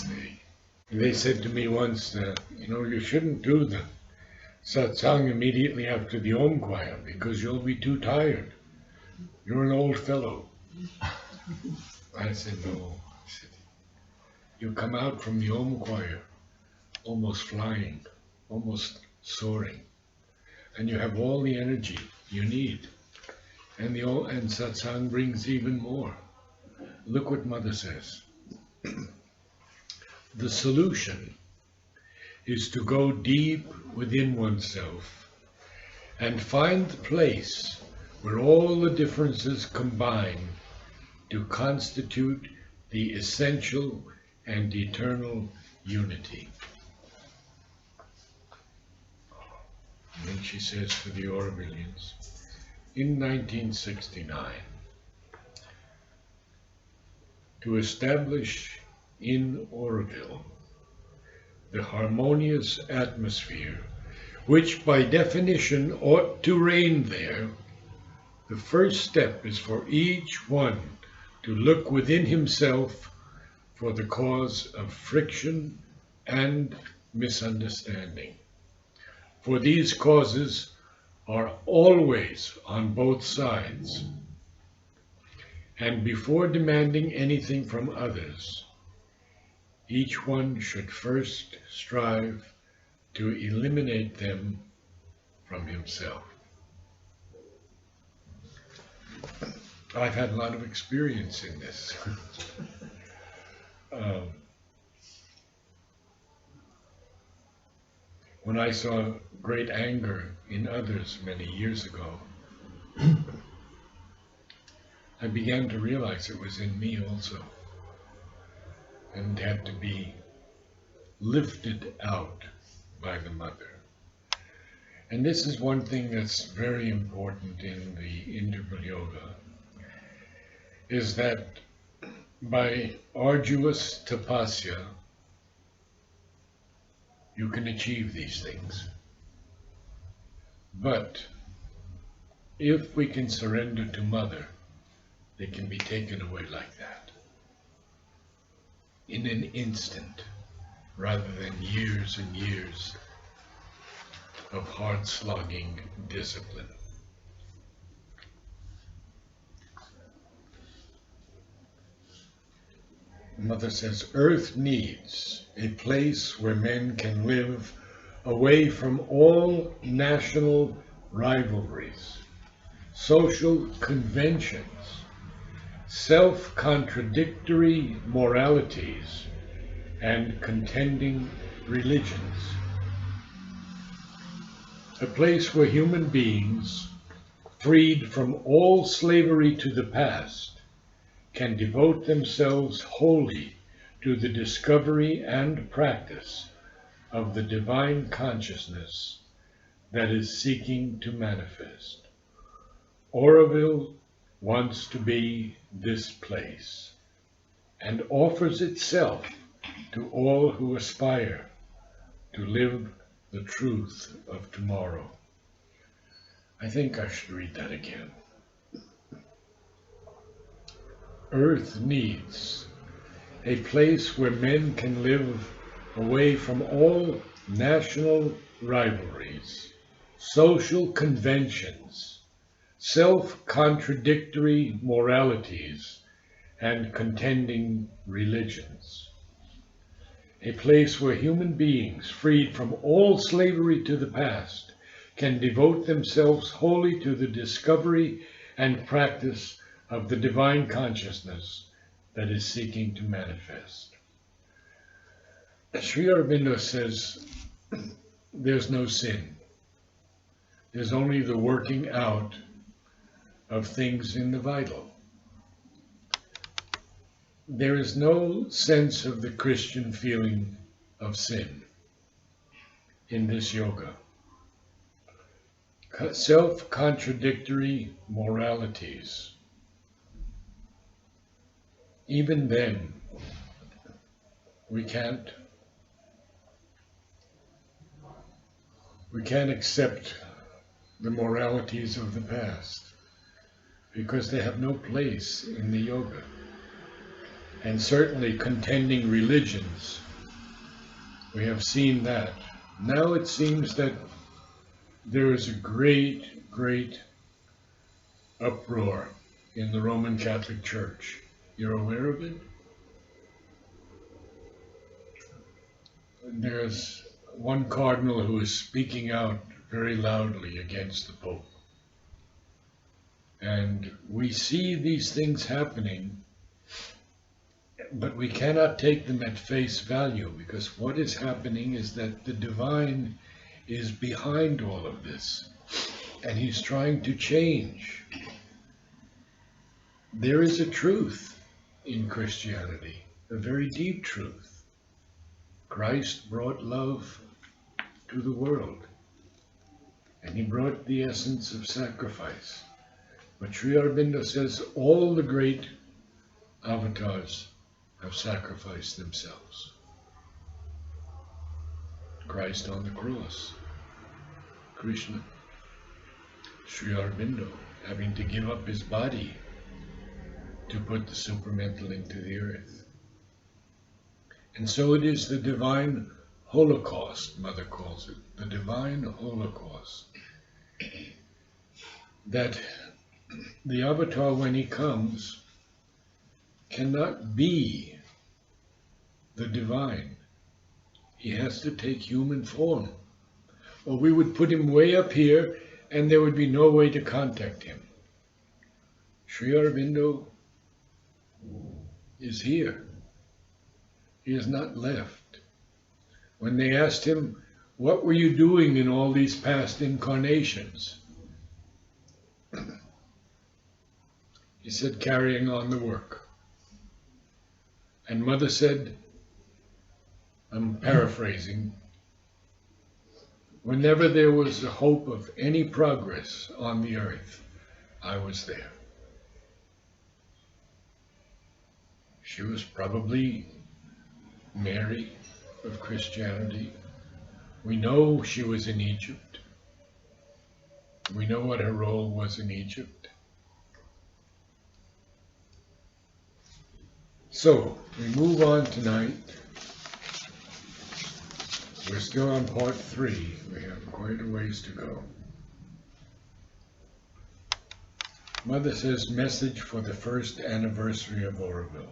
Namaste. They said to me once, you shouldn't do the satsang immediately after the Om choir because you'll be too tired. You're an old fellow. I said, no. I said, you come out from the Om choir almost flying, almost soaring, and you have all the energy you need. And satsang brings even more. Look what Mother says. The solution is to go deep within oneself and find the place where all the differences combine to constitute the essential and eternal unity. And then she says to the Aurobillians, in 1969, to establish in Auroville the harmonious atmosphere which by definition ought to reign there, the first step is for each one to look within himself for the cause of friction and misunderstanding. For these causes are always on both sides. And before demanding anything from others, each one should first strive to eliminate them from himself. I've had a lot of experience in this. When I saw great anger in others many years ago, I began to realize it was in me also, and had to be lifted out by the Mother. And this is one thing that's very important in the integral yoga, is that by arduous tapasya, you can achieve these things. But if we can surrender to Mother, they can be taken away like that, in an instant, rather than years and years of hard-slogging discipline. Mother says, Earth needs a place where men can live away from all national rivalries, social conventions, self-contradictory moralities, and contending religions. A place where human beings, freed from all slavery to the past, can devote themselves wholly to the discovery and practice of the divine consciousness that is seeking to manifest. Auroville wants to be this place and offers itself to all who aspire to live the truth of tomorrow. I think I should read that again. Earth needs a place where men can live away from all national rivalries, social conventions, self-contradictory moralities, and contending religions. A place where human beings, freed from all slavery to the past, can devote themselves wholly to the discovery and practice of the divine consciousness that is seeking to manifest. Sri Aurobindo says, there's no sin. There's only the working out of things in the vital. There is no sense of the Christian feeling of sin in this yoga. Self-contradictory moralities. Even then, we can't accept the moralities of the past because they have no place in the yoga. and certainly contending religions. We have seen that. Now it seems that there is a great, great uproar in the Roman Catholic Church. You're aware of it? There's one cardinal who is speaking out very loudly against the Pope. And we see these things happening, but we cannot take them at face value, because what is happening is that the divine is behind all of this, and he's trying to change. There is a truth in Christianity, a very deep truth. Christ brought love to the world, and he brought the essence of sacrifice. But Sri Aurobindo says all the great avatars have sacrificed themselves. Christ on the cross, Krishna, Sri Aurobindo having to give up his body to put the supramental into the earth. And so it is the divine Holocaust, Mother calls it, the divine Holocaust, that the avatar, when he comes, cannot be the divine. He has to take human form, or we would put him way up here and there would be no way to contact him. Sri Aurobindo is here. He has not left. When they asked him, "What were you doing in all these past incarnations?" he said, "Carrying on the work." And Mother said, I'm paraphrasing, "Whenever there was a hope of any progress on the earth, I was there." She was probably Mary of Christianity. We know she was in Egypt. We know what her role was in Egypt. So, we move on tonight. We're still on part 3. We have quite a ways to go. Mother says, message for the first anniversary of Aurobindo.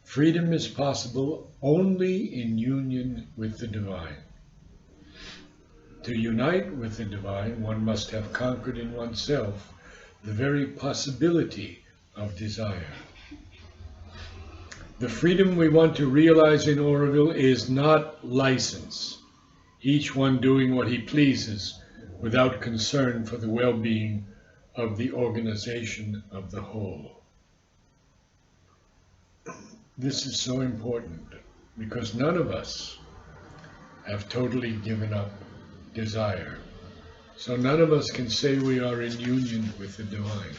Freedom is possible only in union with the divine. To unite with the divine, one must have conquered in oneself the very possibility of desire. The freedom we want to realize in Aurobindo is not license, each one doing what he pleases without concern for the well-being of the organization of the whole. This is so important because none of us have totally given up desire. So none of us can say we are in union with the divine.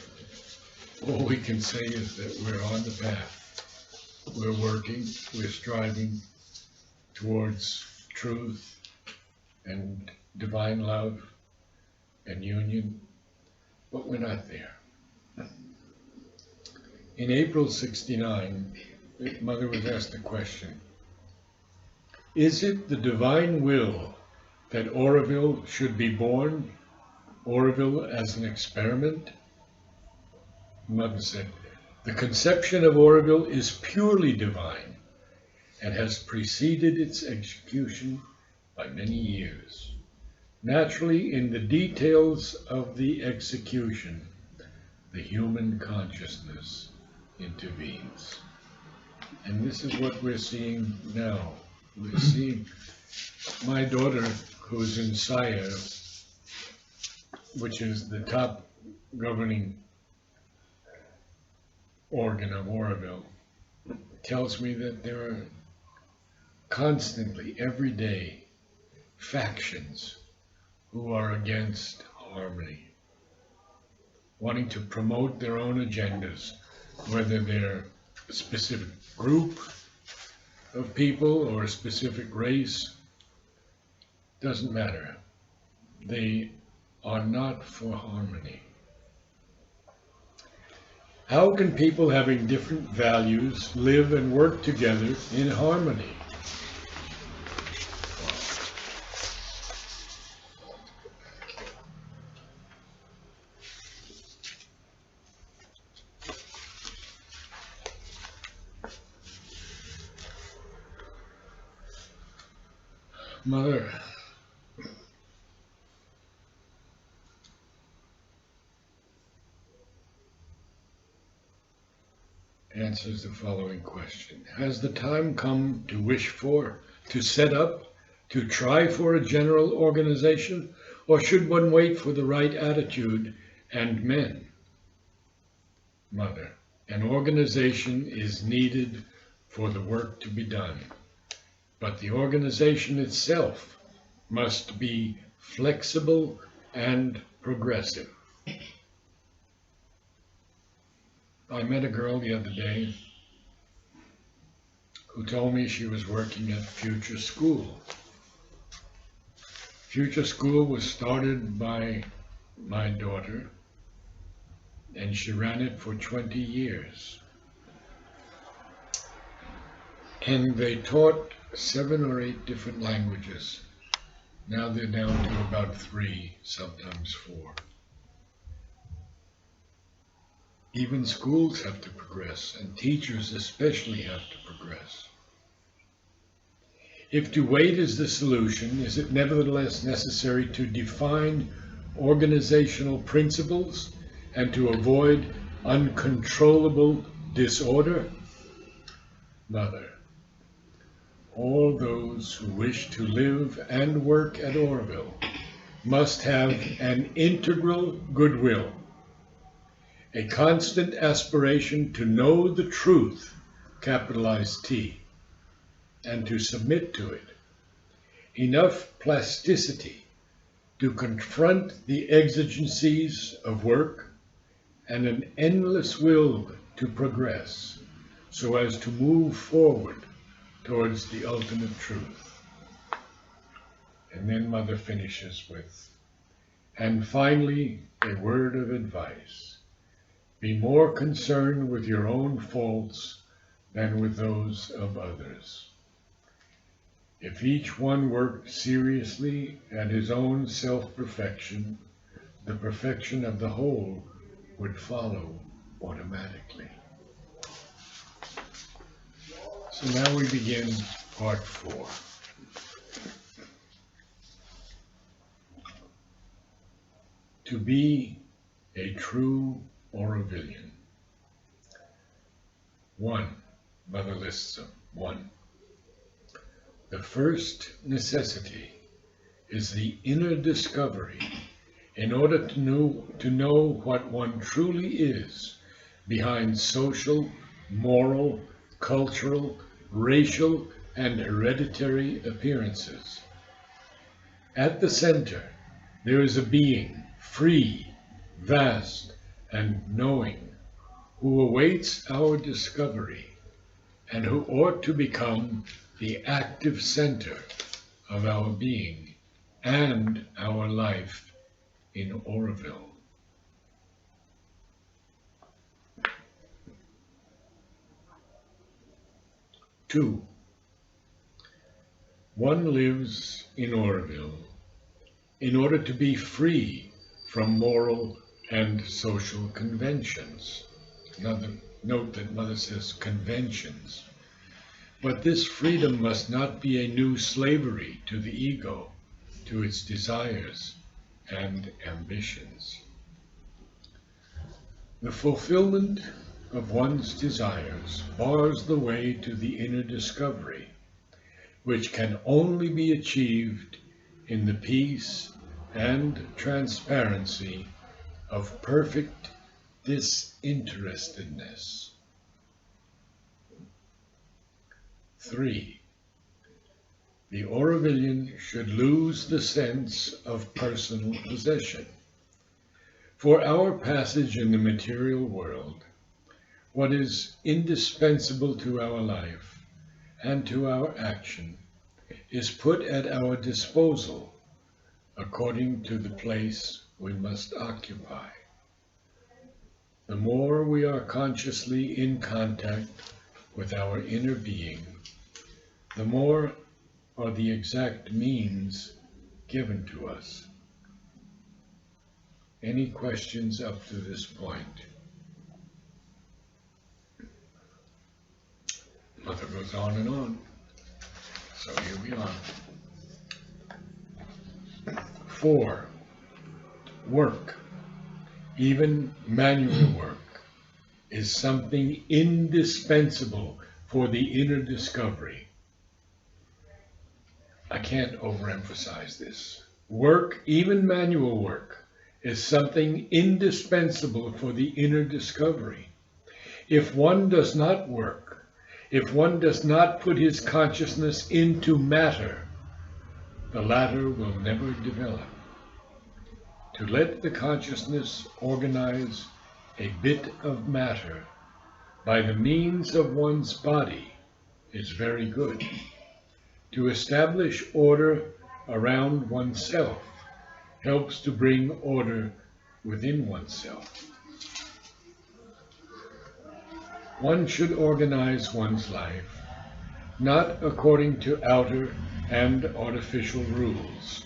All we can say is that we're on the path. We're working, we're striving towards truth and divine love and union, but we're not there. In April '69, Mother was asked a question. Is it the divine will that Aurobindo should be born, Aurobindo as an experiment? Mother said, the conception of Aurobindo is purely divine and has preceded its execution by many years. Naturally, in the details of the execution, the human consciousness intervenes. And this is what we're seeing now. We're seeing my daughter, who's in Saya, which is the top governing organ of Aurobindo, tells me that there are constantly, every day, factions who are against harmony, wanting to promote their own agendas, whether they're a specific group of people or a specific race, doesn't matter. They are not for harmony. How can people having different values live and work together in harmony? Mother answers the following question. Has the time come to wish for, to set up, to try for a general organization, or should one wait for the right attitude and men? Mother, an organization is needed for the work to be done, but the organization itself must be flexible and progressive. I met a girl the other day who told me she was working at Future School. Future School was started by my daughter, and she ran it for 20 years. And they taught 7 or 8 different languages. Now they're down to about 3, sometimes 4. Even schools have to progress, and teachers especially have to progress. If to wait is the solution, is it nevertheless necessary to define organizational principles and to avoid uncontrollable disorder? Mother, all those who wish to live and work at Aurobindo must have an integral goodwill, a constant aspiration to know the truth, capitalized T, and to submit to it, enough plasticity to confront the exigencies of work, and an endless will to progress so as to move forward towards the ultimate truth. And then Mother finishes with, and finally, a word of advice. Be more concerned with your own faults than with those of others. If each one worked seriously at his own self-perfection, the perfection of the whole would follow automatically. So now we begin part 4. To be a true Aurobillion. 1. Mother lists them. 1. The first necessity is the inner discovery in order to know what one truly is behind social, moral, cultural, racial, and hereditary appearances. At the center, there is a being, free, vast, and knowing, who awaits our discovery and who ought to become the active center of our being and our life in Aurobindo. Two, one lives in Aurobindo in order to be free from moral and social conventions. Note that Mother says conventions. But this freedom must not be a new slavery to the ego, to its desires and ambitions. The fulfillment of one's desires bars the way to the inner discovery, which can only be achieved in the peace and transparency of perfect disinterestedness. 3. The Aurobillion should lose the sense of personal possession. For our passage in the material world, what is indispensable to our life and to our action is put at our disposal according to the place we must occupy. The more we are consciously in contact with our inner being, the more are the exact means given to us. Any questions up to this point? Mother goes on and on. So here we are. 4. Work, even manual work, is something indispensable for the inner discovery. I can't overemphasize this. Work, even manual work, is something indispensable for the inner discovery. If one does not work, if one does not put his consciousness into matter, the latter will never develop. To let the consciousness organize a bit of matter by the means of one's body is very good. To establish order around oneself helps to bring order within oneself. One should organize one's life not according to outer and artificial rules,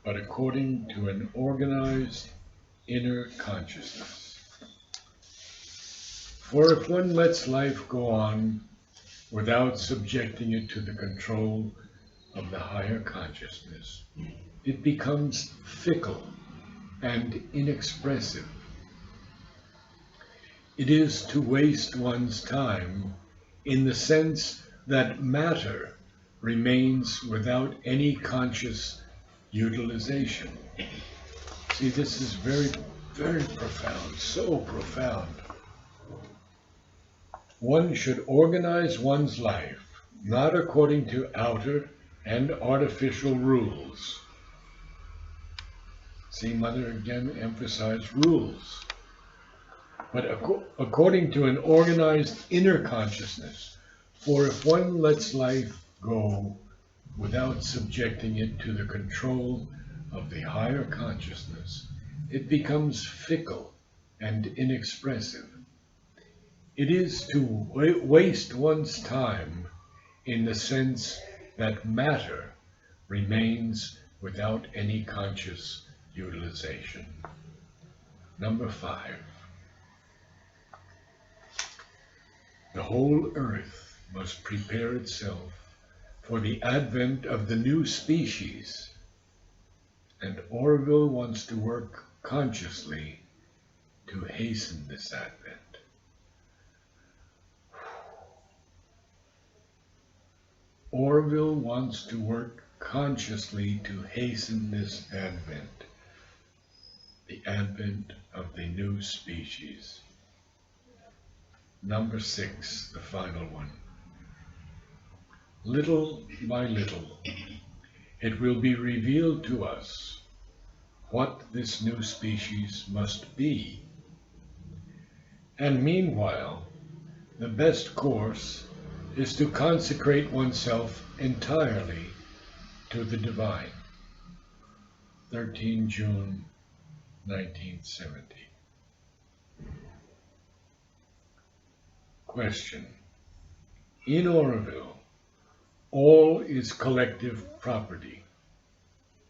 but according to an organized inner consciousness. For if one lets life go on without subjecting it to the control of the higher consciousness, it becomes fickle and inexpressive. It is to waste one's time in the sense that matter remains without any conscious utilization. See, this is very, very profound, so profound. One should organize one's life not according to outer and artificial rules. See, Mother again emphasized rules. But according to an organized inner consciousness. For if one lets life go without subjecting it to the control of the higher consciousness, it becomes fickle and inexpressive. It is to waste one's time in the sense that matter remains without any conscious utilization. Number 5. The whole earth must prepare itself for the advent of the new species, and Aurobindo wants to work consciously to hasten this advent. Aurobindo wants to work consciously to hasten this advent, the advent of the new species. Number 6, the final one. Little by little, it will be revealed to us what this new species must be. And meanwhile, the best course is to consecrate oneself entirely to the divine. 13 June 1970. Question. In Aurobindo, all is collective property,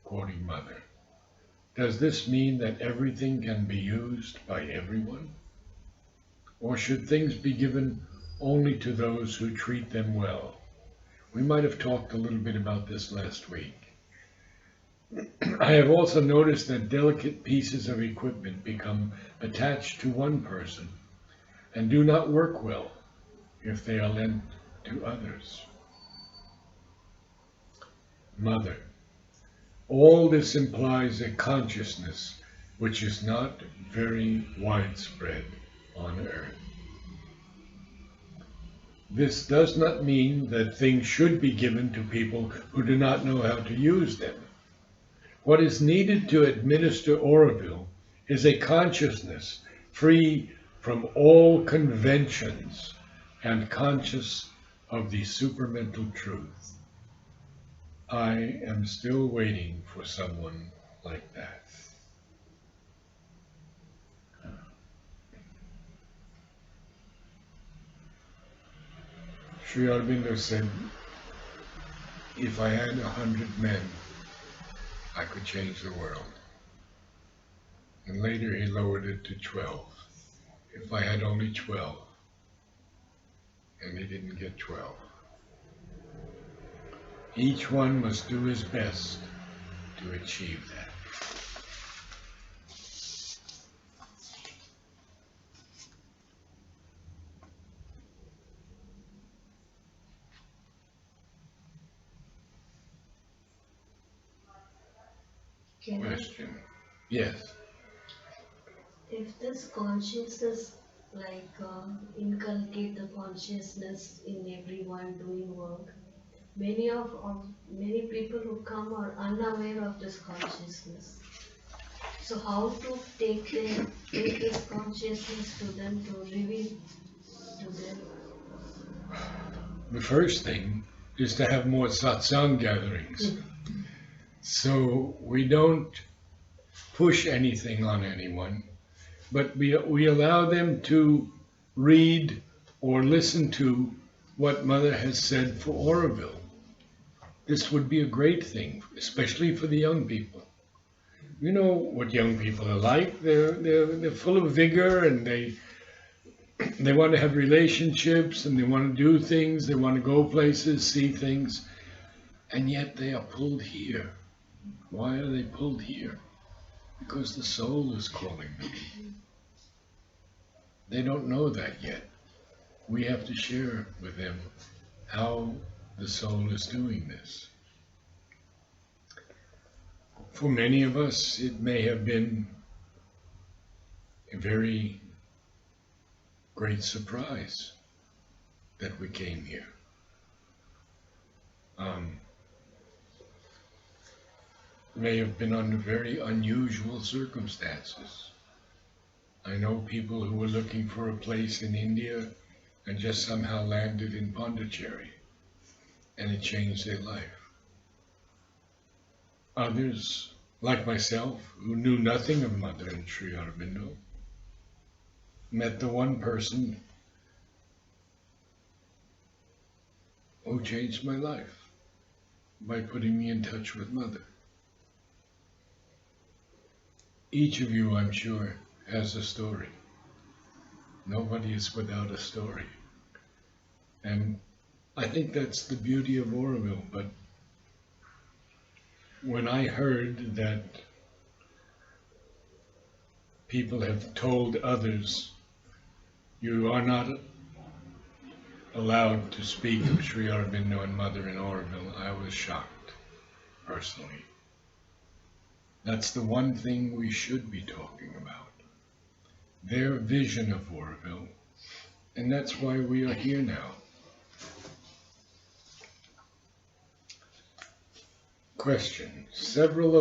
quoting Mother. Does this mean that everything can be used by everyone? Or should things be given only to those who treat them well? We might have talked a little bit about this last week. I have also noticed that delicate pieces of equipment become attached to one person and do not work well if they are lent to others. Mother, all this implies a consciousness which is not very widespread on earth. This does not mean that things should be given to people who do not know how to use them. What is needed to administer Aurobindo is a consciousness free from all conventions and conscious of the supermental truth. I am still waiting for someone like that. Sri Aurobindo said, if I had 100 men, I could change the world. And later he lowered it to 12. If I had only 12, and he didn't get 12. Each one must do his best to achieve that. Question. Yes. If this consciousness, inculcate the consciousness in everyone doing work, many people who come are unaware of this consciousness. So how to take this consciousness to them, to reveal to them? The first thing is to have more satsang gatherings. So we don't push anything on anyone, but we allow them to read or listen to what Mother has said for Aurobindo. This would be a great thing, especially for the young people. You know what young people are like. They're full of vigor, and they want to have relationships, and they want to do things. They want to go places, see things, and yet they are pulled here. Why are they pulled here? Because the soul is calling them. They don't know that yet. We have to share with them how the soul is doing this. For many of us, it may have been a very great surprise that we came here. May have been under very unusual circumstances. I know people who were looking for a place in India and just somehow landed in Pondicherry, and it changed their life. Others, like myself, who knew nothing of Mother and Sri Aurobindo, met the one person who changed my life by putting me in touch with Mother. Each of you, I'm sure, has a story. Nobody is without a story. And I think that's the beauty of Aurobindo. But when I heard that people have told others, you are not allowed to speak of Sri Aurobindo and Mother in Aurobindo, I was shocked, personally. That's the one thing we should be talking about. Their vision of Aurobindo. And that's why we are here now. Question. Several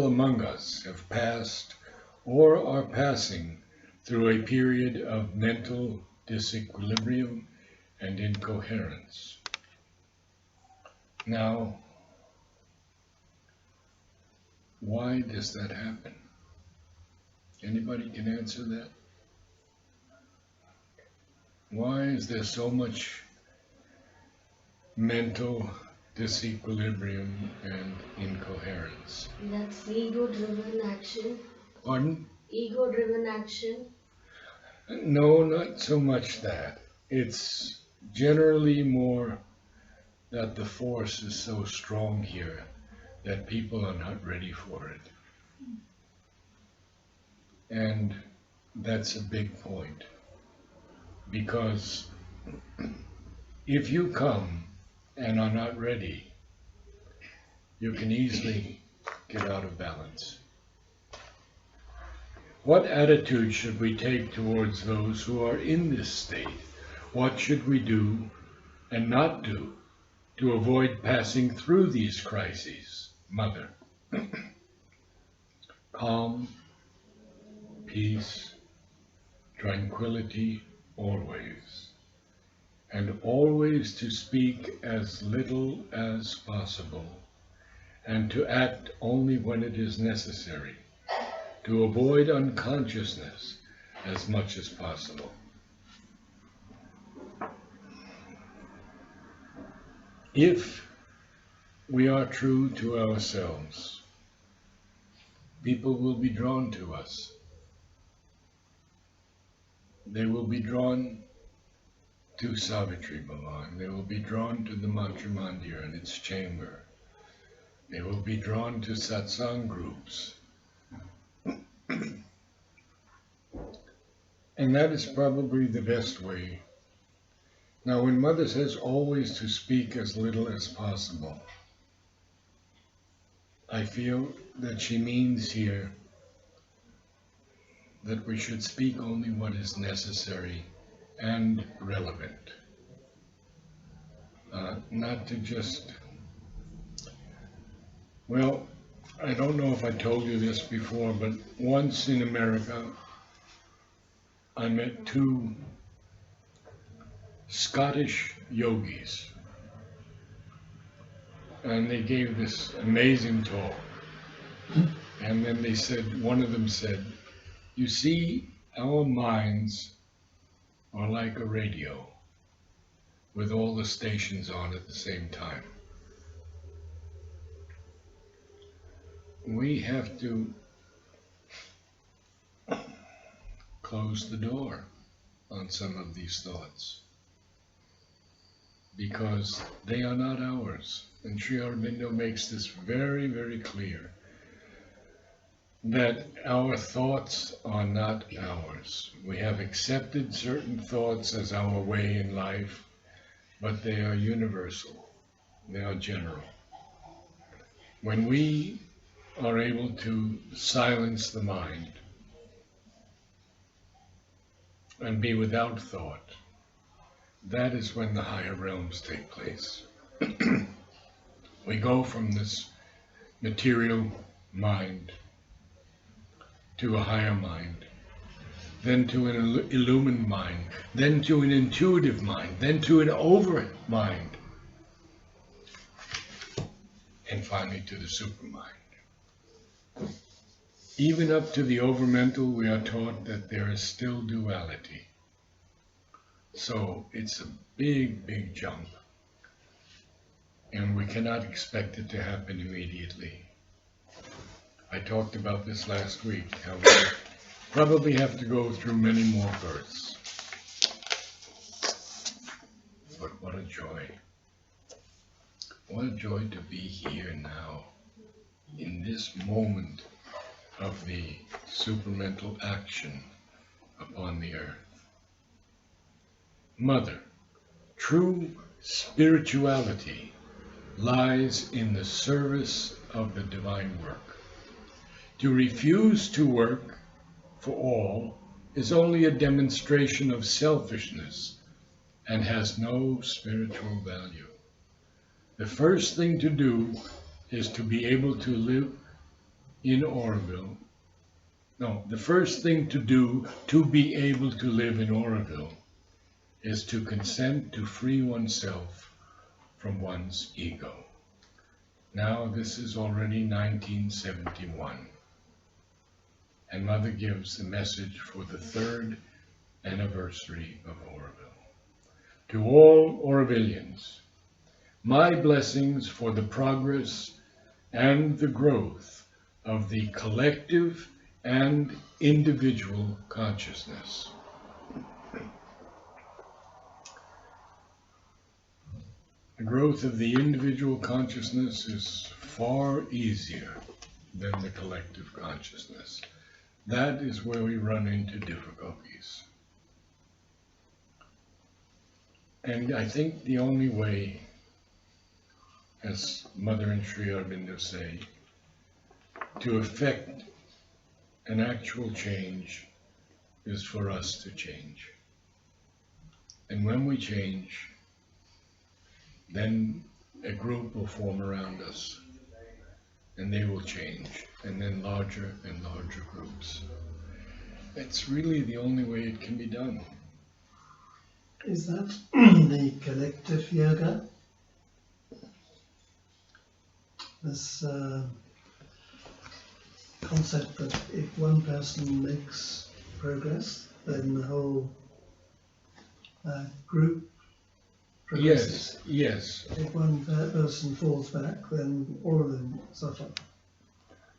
among us have passed or are passing through a period of mental disequilibrium and incoherence. Now, why does that happen? Anybody can answer that? Why is there so much mental disequilibrium and incoherence? That's ego-driven action. Pardon? Ego-driven action. No, not so much that. It's generally more that the force is so strong here that people are not ready for it. And that's a big point. Because if you come and are not ready, you can easily get out of balance. What attitude should we take towards those who are in this state? What should we do and not do to avoid passing through these crises? Mother. Calm, peace, tranquility always. And always to speak as little as possible, and to act only when it is necessary, to avoid unconsciousness as much as possible. If we are true to ourselves, people will be drawn to us. They will be drawn to Savitri Bhavan. They will be drawn to the Mantra Mandir and its chamber. They will be drawn to satsang groups. And that is probably the best way. Now, when Mother says always to speak as little as possible, I feel that she means here that we should speak only what is necessary and relevant. Not to just, well, I don't know if I told you this before, but once in America, I met two Scottish yogis, and they gave this amazing talk. And then they said, one of them said, you see, our minds are like a radio with all the stations on at the same time. We have to close the door on some of these thoughts because they are not ours. And Sri Aurobindo makes this very, very clear, that our thoughts are not ours. We have accepted certain thoughts as our way in life, but they are universal. They are general. When we are able to silence the mind and be without thought, that is when the higher realms take place. We go from this material mind to a higher mind, then to an illumined mind, then to an intuitive mind, then to an over mind, and finally to the supermind. Even up to the overmental, we are taught that there is still duality. So it's a big, big jump. And we cannot expect it to happen immediately. I talked about this last week, how we probably have to go through many more births. But what a joy. What a joy to be here now, in this moment of the supramental action upon the earth. Mother, true spirituality lies in the service of the divine work. To refuse to work for all is only a demonstration of selfishness and has no spiritual value. The first thing to do is to be able to live in Auroville. No, the first thing to do to be able to live in Auroville is to consent to free oneself from one's ego. Now this is already 1971, and Mother gives the message for the 3rd anniversary of Auroville. To all Aurovillians, my blessings for the progress and the growth of the collective and individual consciousness. The growth of the individual consciousness is far easier than the collective consciousness. That is where we run into difficulties. And I think the only way, as Mother and Sri Aurobindo say, to effect an actual change is for us to change. And when we change, then a group will form around us, and they will change, and then larger and larger groups. It's really the only way it can be done. Is that the collective yoga? This concept that if one person makes progress, then the whole group progresses. yes. If one person falls back, then all of them suffer.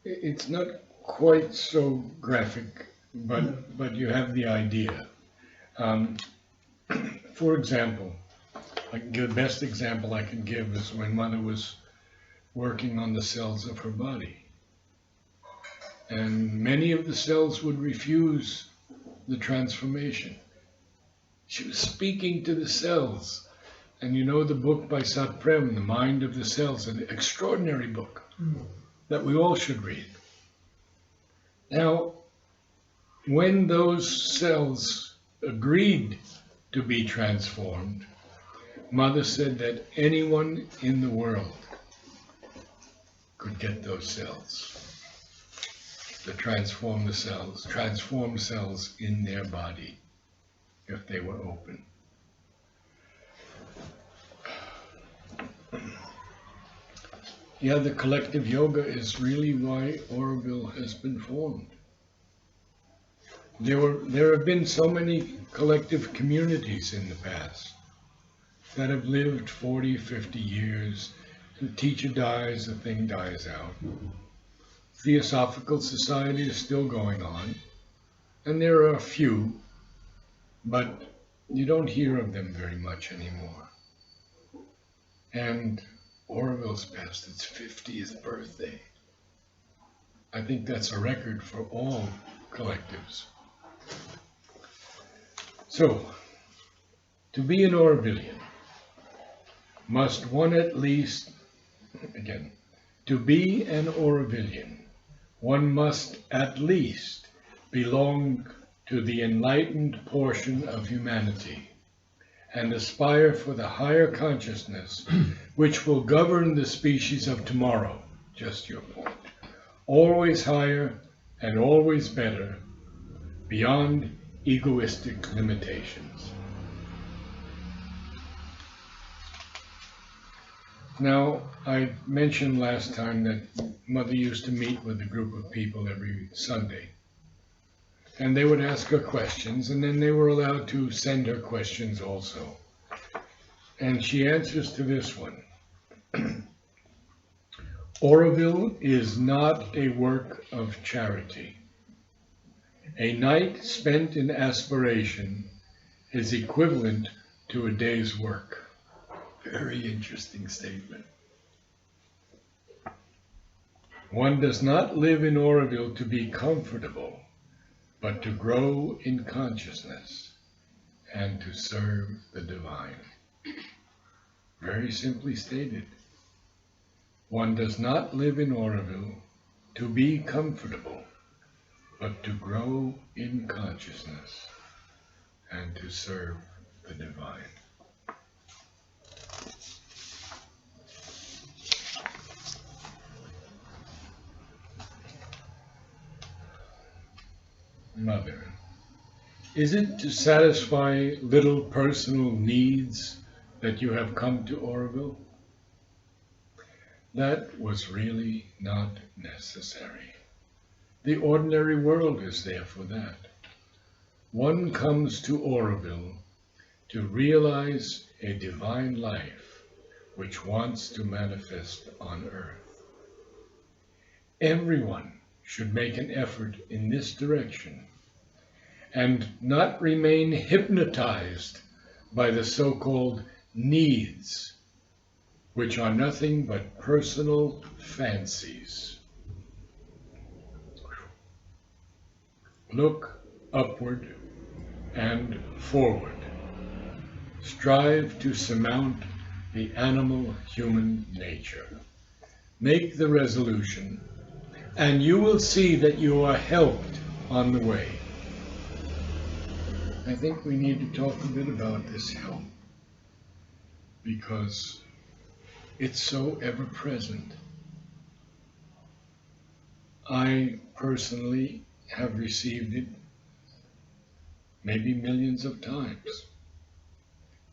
It's not quite so graphic, No. but you have the idea. Um, for example, the best example I can give is when Mother was working on the cells of her body. And many of the cells would refuse the transformation. She was speaking to the cells. And you know the book by Satprem, The Mind of the Cells, an extraordinary book that we all should read. Now, when those cells agreed to be transformed, Mother said that anyone in the world could get those cells, to transform cells in their body, if they were open. Yeah, the collective yoga is really why Aurobindo has been formed. There have been so many collective communities in the past that have lived 40, 50 years. The teacher dies, the thing dies out. Theosophical society is still going on, and there are a few, but you don't hear of them very much anymore. And Auroville's passed its 50th birthday. I think that's a record for all collectives. So, to be an Aurobillian, must one at least, again, to be an Aurobillian, one must at least belong to the enlightened portion of humanity and aspire for the higher consciousness which will govern the species of tomorrow, just your point, always higher and always better, beyond egoistic limitations. Now, I mentioned last time that Mother used to meet with a group of people every Sunday. And they would ask her questions, and then they were allowed to send her questions also. And she answers to this one. Auroville is not a work of charity. A night spent in aspiration is equivalent to a day's work. Very interesting statement. One does not live in Auroville to be comfortable, but to grow in consciousness and to serve the divine. Very simply stated. One does not live in Auroville to be comfortable, but to grow in consciousness and to serve the divine. Mother, is it to satisfy little personal needs that you have come to Auroville? That was really not necessary. The ordinary world is there for that. One comes to Auroville to realize a divine life which wants to manifest on earth. Everyone should make an effort in this direction and not remain hypnotized by the so-called needs, which are nothing but personal fancies. Look upward and forward. Strive to surmount the animal-human nature. Make the resolution, and you will see that you are helped on the way. I think we need to talk a bit about this help, because it's so ever-present. I personally have received it maybe millions of times,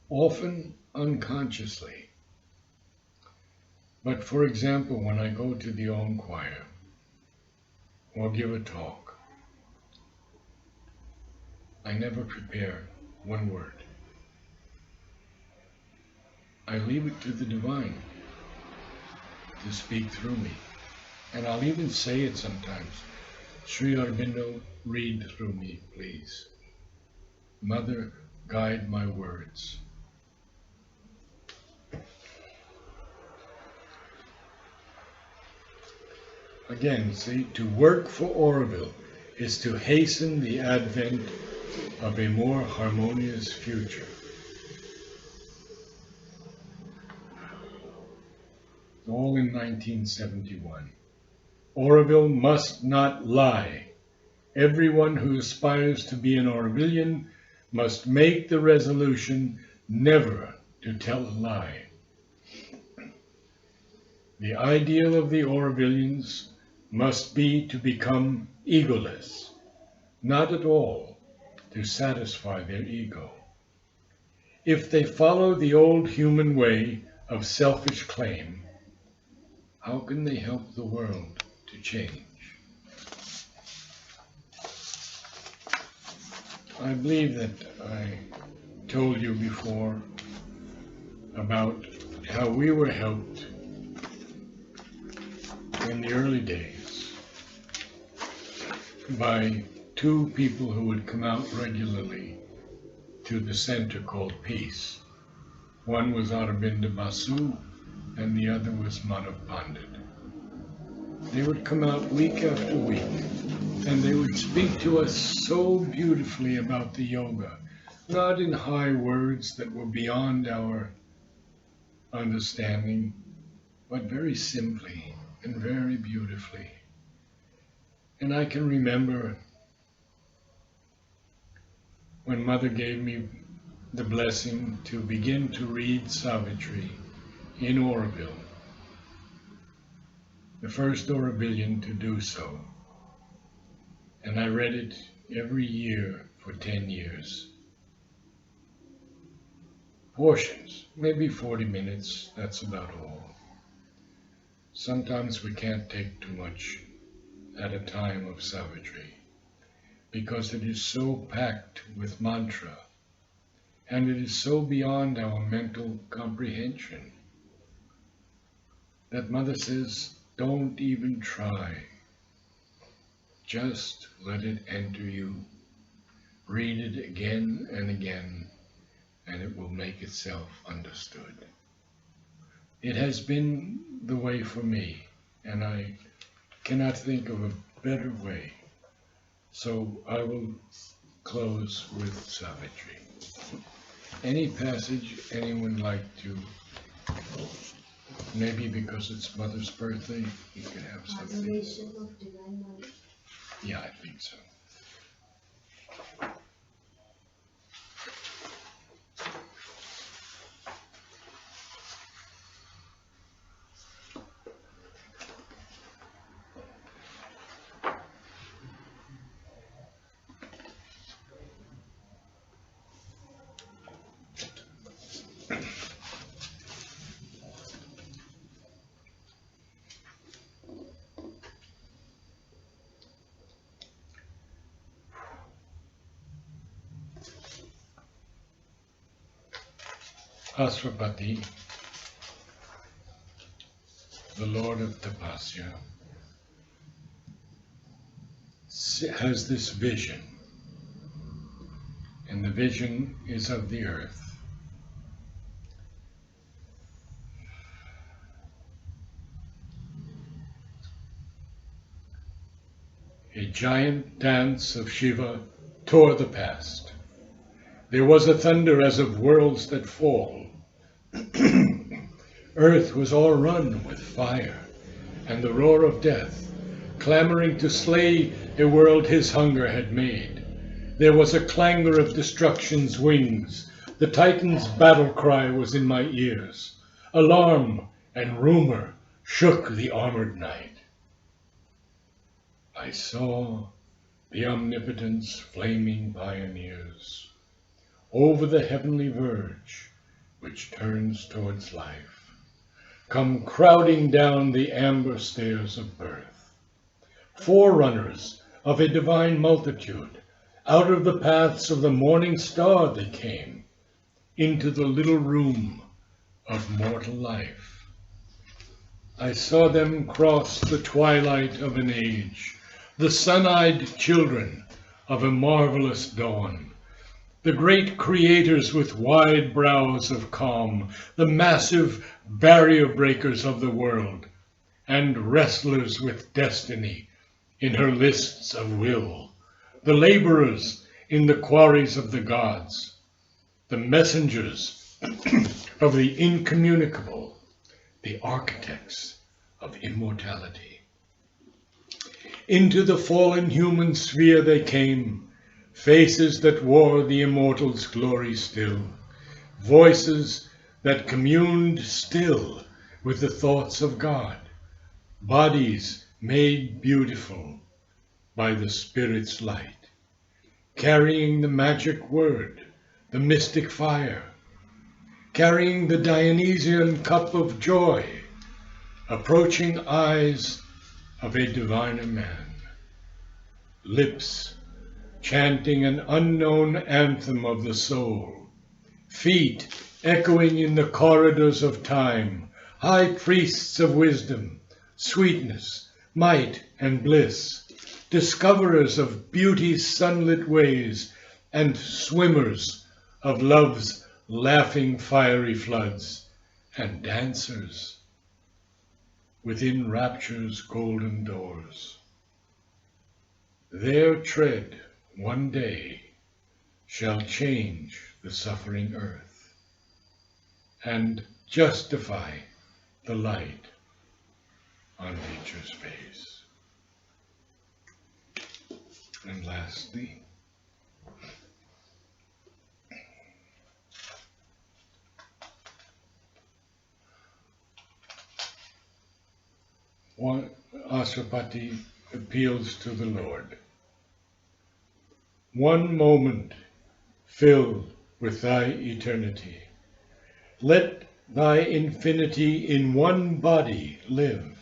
often unconsciously. But for example, when I go to the Om choir or give a talk, I never prepare one word. I leave it to the divine to speak through me. And I'll even say it sometimes. Sri Aurobindo, read through me, please. Mother, guide my words. Again, see, to work for Aurobindo is to hasten the advent of a more harmonious future. All in 1971. Aurobindo must not lie. Everyone who aspires to be an Aurobillian must make the resolution never to tell a lie. The ideal of the Aurobillians must be to become egoless, not at all to satisfy their ego. If they follow the old human way of selfish claim, how can they help the world to change? I believe that I told you before about how we were helped in the early days by two people who would come out regularly to the center called Peace. One was Aurobindo Basu and the other was Madhav Pandit. They would come out week after week and they would speak to us so beautifully about the yoga, not in high words that were beyond our understanding, but very simply and very beautifully. And I can remember when Mother gave me the blessing to begin to read Savitri in Aurobindo, the first Aurobillian to do so. And I read it every year for 10 years. Portions, maybe 40 minutes, that's about all. Sometimes we can't take too much at a time of Savitri because it is so packed with mantra and it is so beyond our mental comprehension that Mother says, don't even try. Just let it enter you. Read it again and again, and it will make itself understood. It has been the way for me, and I cannot think of a better way. So I will close with Savitri. Any passage anyone like to, maybe because it's Mother's birthday, you could have something. Adoration of Divine Mother. Yeah, I think so. Aswapati, the Lord of Tapasya, has this vision, and the vision is of the earth. A giant dance of Shiva tore the past. There was a thunder as of worlds that fall. Earth was o'errun with fire, and the roar of death, clamoring to slay a world his hunger had made. There was a clangor of destruction's wings. The Titan's battle cry was in my ears. Alarm and rumor shook the armored night. I saw the omnipotent's flaming pioneers over the heavenly verge which turns towards life, come crowding down the amber stairs of birth. Forerunners of a divine multitude, out of the paths of the morning star they came, into the little room of mortal life. I saw them cross the twilight of an age, the sun-eyed children of a marvelous dawn, the great creators with wide brows of calm, the massive barrier breakers of the world, and wrestlers with destiny in her lists of will, the laborers in the quarries of the gods, the messengers of the incommunicable, the architects of immortality. Into the fallen human sphere they came, faces that wore the immortal's glory still, voices that communed still with the thoughts of God, bodies made beautiful by the Spirit's light, carrying the magic word, the mystic fire, carrying the Dionysian cup of joy, approaching eyes of a diviner man, lips chanting an unknown anthem of the soul, feet echoing in the corridors of time, high priests of wisdom, sweetness, might, and bliss, discoverers of beauty's sunlit ways, and swimmers of love's laughing fiery floods, and dancers within rapture's golden doors. Their tread one day shall change the suffering earth and justify the light on nature's face. And lastly, Aswapati appeals to the Lord. One moment fill with thy eternity. Let thy infinity in one body live.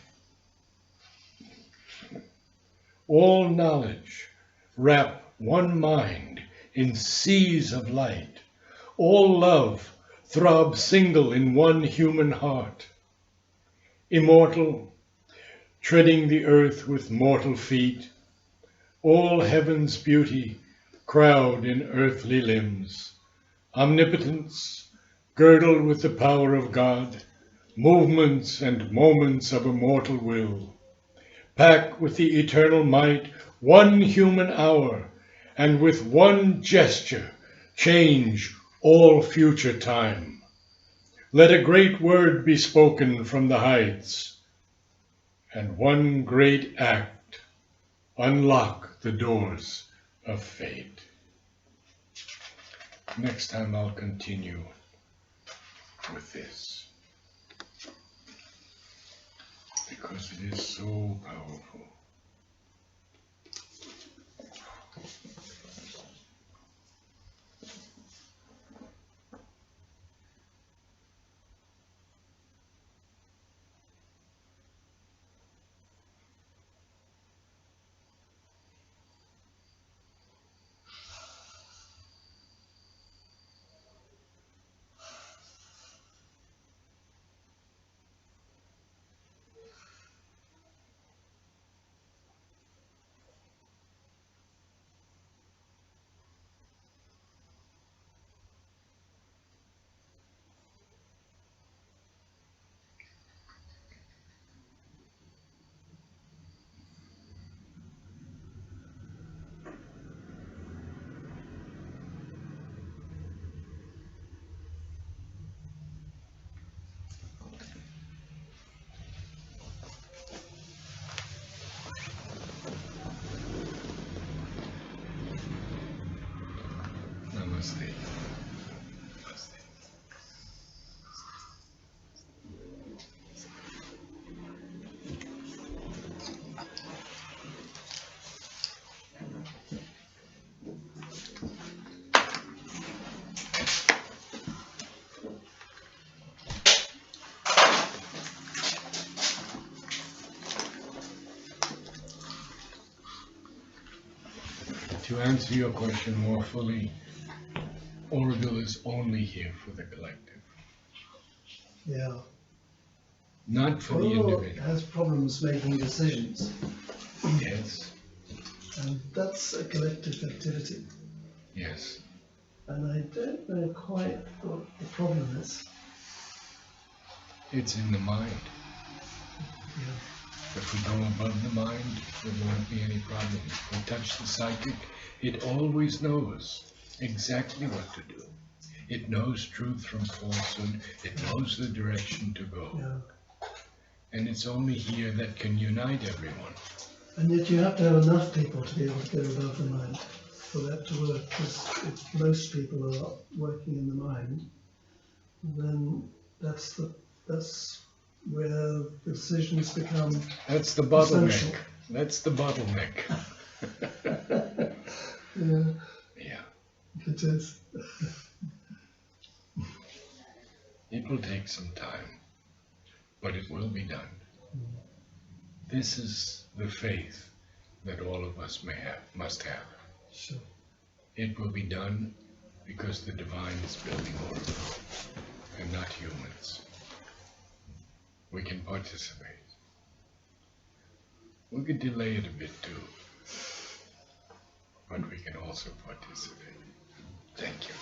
All knowledge wrap one mind in seas of light. All love throb single in one human heart. Immortal, treading the earth with mortal feet, all heaven's beauty crowd in earthly limbs. Omnipotence, girdled with the power of God, movements and moments of immortal will. Pack with the eternal might one human hour, and with one gesture change all future time. Let a great word be spoken from the heights, and one great act unlock the doors of fate. Next time I'll continue with this, because it is so powerful. Namaste. To answer your question more fully, Aurobindo is only here for the collective. Yeah. not for the Aurobindo individual. has problems making decisions, Yes, and that's a collective activity. yes. And I don't know quite what the problem is. It's in the mind. Yeah. If we go above the mind, there won't be any problem. If we touch the psychic, it always knows exactly what to do. It knows truth from falsehood. It knows the direction to go. Yeah. And it's only here that can unite everyone. And yet you have to have enough people to be able to go above the mind for that to work. Because if most people are working in the mind, then that's where decisions become That's the bottleneck. essential. That's the bottleneck. Yeah, Yeah. it is. It will take some time, but it will be done. This is the faith that all of us must have. Sure. It will be done because the divine is building over and not humans. We can participate. We could delay it a bit too, but we can also participate. Thank you.